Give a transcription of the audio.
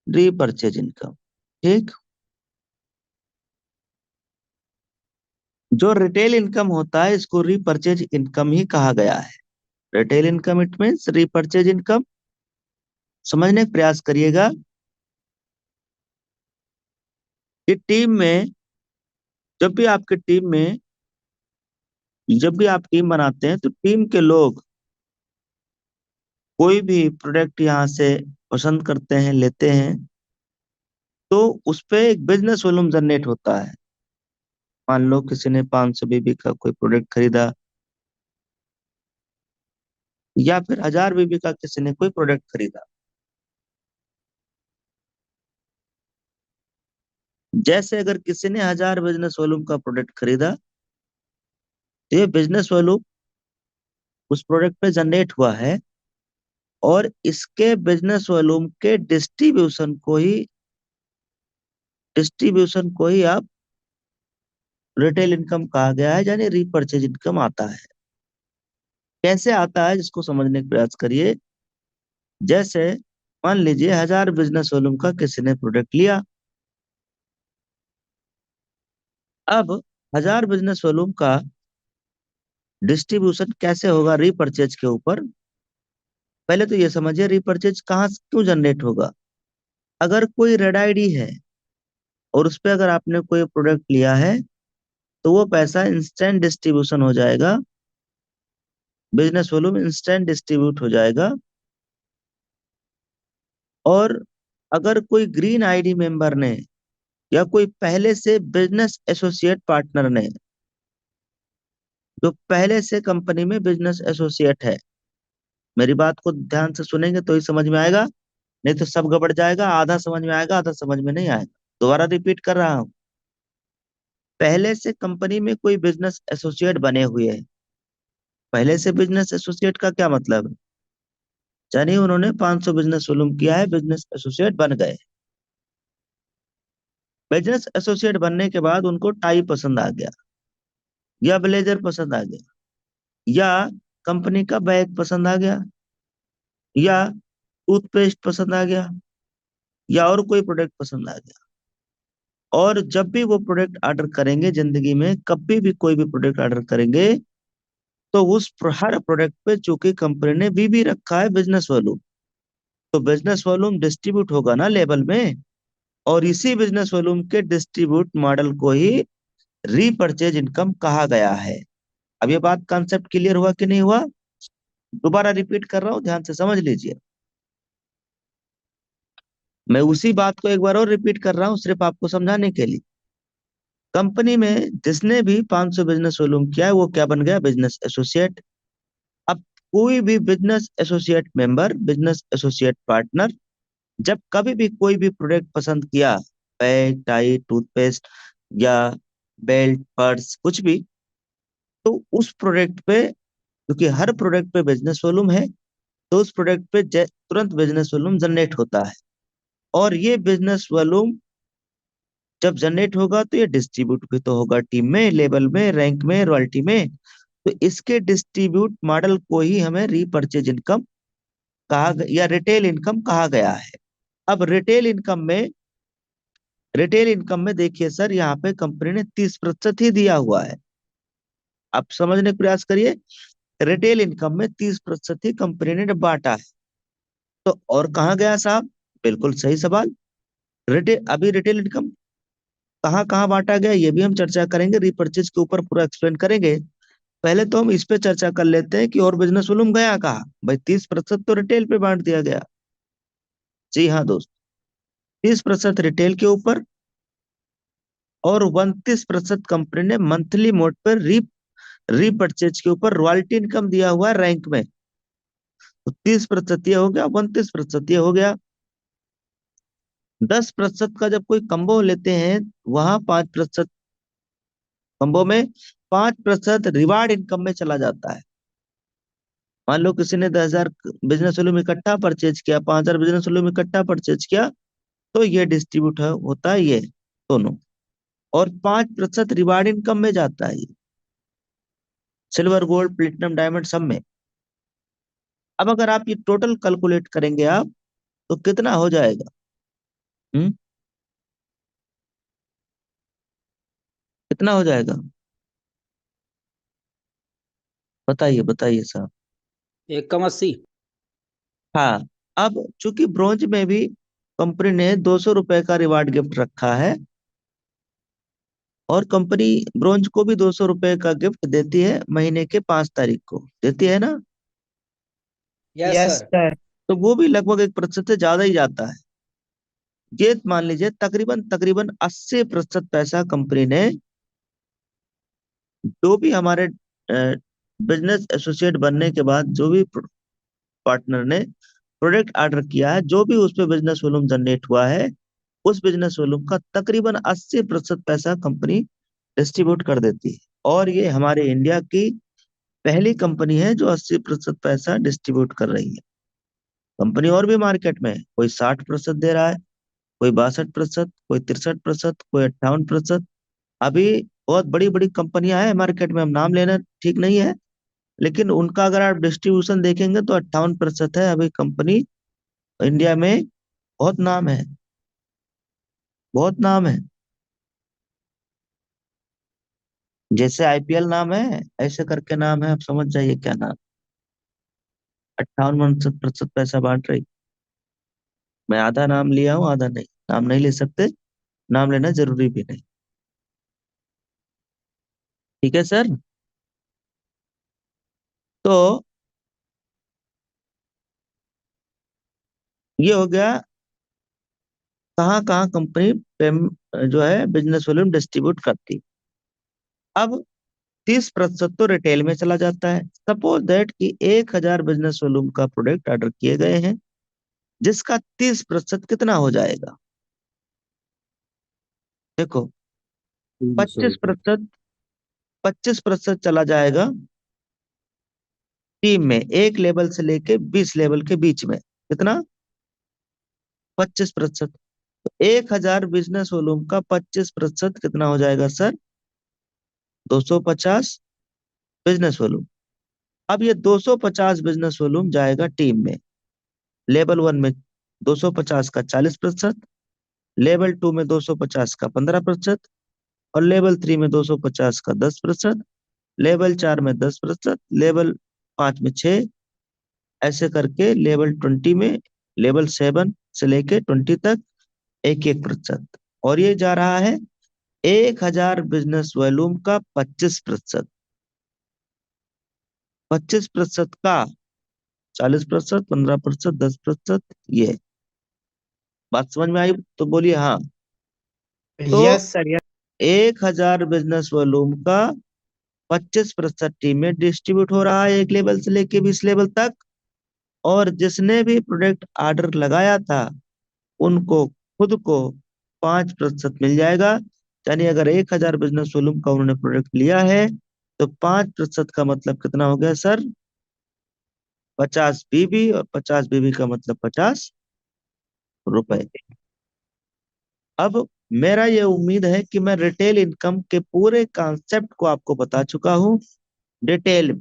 Repurchase income. ठीक। जो retail income होता है इसको रीपर्चेज इनकम ही कहा गया है। Retail income it means repurchase income. समझने का प्रयास करिएगा कि टीम में, जब भी आपकी टीम में, जब भी आप टीम बनाते हैं तो टीम के लोग कोई भी प्रोडक्ट यहाँ से पसंद करते हैं, लेते हैं, तो उस पे एक बिजनेस वॉल्यूम जनरेट होता है। मान लो किसी ने 500 बीबी का कोई प्रोडक्ट खरीदा, या फिर 1000 बीबी का किसी ने कोई प्रोडक्ट खरीदा। जैसे अगर किसी ने 1000 बिजनेस वॉल्यूम का प्रोडक्ट खरीदा, तो ये बिजनेस वॉल्यूम उस प्रोडक्ट पे जनरेट हुआ है, और इसके बिजनेस वॉल्यूम के डिस्ट्रीब्यूशन को ही आप रिटेल इनकम कहा गया है, यानी रीपर्चेज इनकम आता है। कैसे आता है जिसको समझने का प्रयास करिए। जैसे मान लीजिए 1000 बिजनेस वॉल्यूम का किसी ने प्रोडक्ट लिया। अब 1000 बिजनेस वॉल्यूम का डिस्ट्रीब्यूशन कैसे होगा रीपर्चेज के ऊपर। पहले तो ये समझिए रीपर्चेज कहाँ क्यों जनरेट होगा। अगर कोई रेड आईडी है और उस पे अगर आपने कोई प्रोडक्ट लिया है, तो वो पैसा इंस्टेंट डिस्ट्रीब्यूशन हो जाएगा, बिजनेस वॉल्यूम इंस्टेंट डिस्ट्रीब्यूट हो जाएगा। और अगर कोई ग्रीन आईडी मेंबर ने, या कोई पहले से बिजनेस एसोसिएट पार्टनर ने, जो पहले से कंपनी में बिजनेस एसोसिएट है, मेरी बात को ध्यान से सुनेंगे तो ही समझ में आएगा, नहीं तो सब गड़बड़ जाएगा, आधा समझ में आएगा आधा समझ में नहीं आएगा। दोबारा रिपीट कर रहा हूँ। पहले से कंपनी में कोई बिजनेस एसोसिएट बने हुए है। पहले से बिजनेस एसोसिएट का क्या मतलब है, यानी उन्होंने 500 बिजनेस वॉल्यूम किया है, बिजनेस एसोसिएट बन गए। बिजनेस एसोसिएट बनने के बाद उनको टाई पसंद आ गया, या ब्लेजर पसंद आ गया, या कंपनी का बैग पसंद आ गया, या टूथपेस्ट पसंद आ गया, या और कोई प्रोडक्ट पसंद आ गया। और जब भी वो प्रोडक्ट ऑर्डर करेंगे, जिंदगी में कभी भी कोई भी प्रोडक्ट ऑर्डर करेंगे, तो हर प्रोडक्ट पे चूंकि कंपनी ने बीबी रखा है बिजनेस वॉल्यूम, तो बिजनेस वॉल्यूम डिस्ट्रीब्यूट होगा ना लेवल में। और इसी बिजनेस वॉल्यूम के डिस्ट्रीब्यूट मॉडल को ही रीपर्चेज इनकम कहा गया है। अब ये बात कॉन्सेप्ट क्लियर हुआ कि नहीं हुआ। दोबारा रिपीट कर रहा हूं, ध्यान से समझ लीजिए। मैं उसी बात को एक बार और रिपीट कर रहा हूं, सिर्फ आपको समझाने के लिए। कंपनी में जिसने भी 500 बिजनेस वॉल्यूम किया है, वो क्या बन गया, बिजनेस एसोसिएट। अब कोई भी business associate member, business associate partner, जब कभी भी कोई भी प्रोडक्ट पसंद किया, बैग, टाई, टूथपेस्ट, या बेल्ट, पर्स, कुछ भी, तो उस प्रोडक्ट पे, क्योंकि हर प्रोडक्ट पे बिजनेस वॉल्यूम है, तो उस प्रोडक्ट पे तुरंत बिजनेस वॉल्यूम जनरेट होता है। और ये बिजनेस वॉल्यूम जब जनरेट होगा तो ये डिस्ट्रीब्यूट भी तो होगा टीम में, लेवल में, रैंक में, रॉयल्टी में। तो इसके डिस्ट्रीब्यूट मॉडल को ही हमें रीपर्चेज इनकम या रिटेल इनकम कहा गया है। अब रिटेल इनकम में देखिए सर, यहाँ पे कंपनी ने 30% ही दिया हुआ है। आप समझने का प्रयास करिए। रिटेल इनकम में 30% ही कंपनी ने बांटा है। तो और कहाँ गया साहब, बिल्कुल सही सवाल। अभी रिटेल इनकम कहाँ कहाँ बांटा गया, ये भी हम चर्चा करेंगे, रिपर्चेज के ऊपर पूरा एक्सप्लेन करेंगे। पहले तो हम इस पे चर्चा कर लेते हैं कि और बिजनेस वॉल्यूम गया कहाँ। भाई 30% तो रिटेल पे बांट दिया गया। जी हाँ दोस्त, 30% रिटेल के ऊपर, और 29% कंपनी ने मंथली मोड पर रीपरचेज के ऊपर रॉयल्टी इनकम दिया हुआ है रैंक में। तो 30% ये हो गया, 29% ये हो गया। 10% का जब कोई कंबो लेते हैं, वहां 5%, कंबो में 5% रिवार्ड इनकम में चला जाता है। मान लो किसी ने 10,000 बिजनेस वॉल्यूम इकट्ठा परचेज किया, 5,000 बिजनेस वॉल्यूम इकट्ठा परचेज किया, तो ये डिस्ट्रीब्यूट होता है ये दोनों। और 5% रिवार्ड इनकम में जाता है, सिल्वर, गोल्ड, प्लेटिनम, डायमंड सब में। अब अगर आप ये टोटल कैलकुलेट करेंगे आप, तो कितना हो जाएगा, हम्म। कितना हो जाएगा? बताइए बताइए साहब। 1 कम 80। हाँ। अब चूंकि ब्रॉन्ज में भी कंपनी ने 200 रुपए का रिवार्ड गिफ्ट रखा है, और कंपनी ब्रॉन्ज को भी 200 रुपए का गिफ्ट देती है महीने के 5 तारीख को, देती है ना? Yes yes sir. सर। तो वो भी लगभग 1% से ज्यादा ही जाता है। ये मान लीजिए तकरीबन तकरीबन 80% पैसा कंपनी ने, जो भी हमारे बिजनेस एसोसिएट बनने के बाद जो भी पार्टनर ने प्रोडक्ट ऑर्डर किया है, जो भी उस पे बिजनेस वॉल्यूम जनरेट हुआ है, उस बिजनेस वॉल्यूम का तकरीबन 80% पैसा कंपनी डिस्ट्रीब्यूट कर देती है। और ये हमारे इंडिया की पहली कंपनी है जो 80% पैसा डिस्ट्रीब्यूट कर रही है। कंपनी और भी मार्केट में है, कोई 60% दे रहा है, कोई 62%, कोई 63%, कोई 58%। अभी बहुत बड़ी बड़ी कंपनियां हैं मार्केट में, हम नाम लेना ठीक नहीं है, लेकिन उनका अगर आप डिस्ट्रीब्यूशन देखेंगे तो 58% है अभी कंपनी इंडिया में। बहुत नाम है, बहुत नाम है। जैसे आईपीएल नाम है, ऐसे करके नाम है, आप समझ जाइए क्या नाम। 58% पैसा बांट रही। मैं आधा नाम लिया हूँ, आधा नहीं, नाम नहीं ले सकते, नाम लेना जरूरी भी नहीं। ठीक है सर। तो ये हो गया कहाँ कहाँ कंपनी जो है बिजनेस वॉल्यूम डिस्ट्रीब्यूट करती। अब 30% तो रिटेल में चला जाता है। सपोज दैट कि 1,000 बिजनेस वॉल्यूम का प्रोडक्ट ऑर्डर किए गए हैं, जिसका 30% कितना हो जाएगा? देखो, 300 रुपये। 25%, 25% चला जाएगा टीम में, एक लेवल से लेके 20 लेवल के बीच में। कितना? 25%। 1,000 बिजनेस वॉल्यूम का 25% कितना हो जाएगा सर? 250 business volume. अब ये 250 बिजनेस वॉल्यूम जाएगा टीम में। लेवल वन में 250 का 40%, लेवल टू में 250 का 15%, और लेवल थ्री में 250 का 10%, लेवल चार में 10%, लेवल पांच में 6, ऐसे करके लेवल 20 में, लेवल 7 से लेके 20 तक 1-1%। और ये जा रहा है 1,000 बिजनेस वॉल्यूम का 25%। 25% का 40%, 15%, 10%। ये बात समझ में आई तो बोलिए हाँ। तो yes sir yes. 1,000 business volume का 25% टीम में डिस्ट्रीब्यूट हो रहा है, एक लेवल से लेके 20 लेवल तक। और जिसने भी प्रोडक्ट ऑर्डर लगाया था, उनको खुद को 5% मिल जाएगा। यानी अगर 1,000 बिजनेस वॉल्यूम का उन्होंने प्रोडक्ट लिया है, तो 5% का मतलब कितना हो गया सर? 50 बीबी, और 50 बीबी का मतलब 50 रुपए। अब मेरा ये उम्मीद है कि मैं रिटेल इनकम के पूरे कॉन्सेप्ट को आपको बता चुका हूँ। डिटेल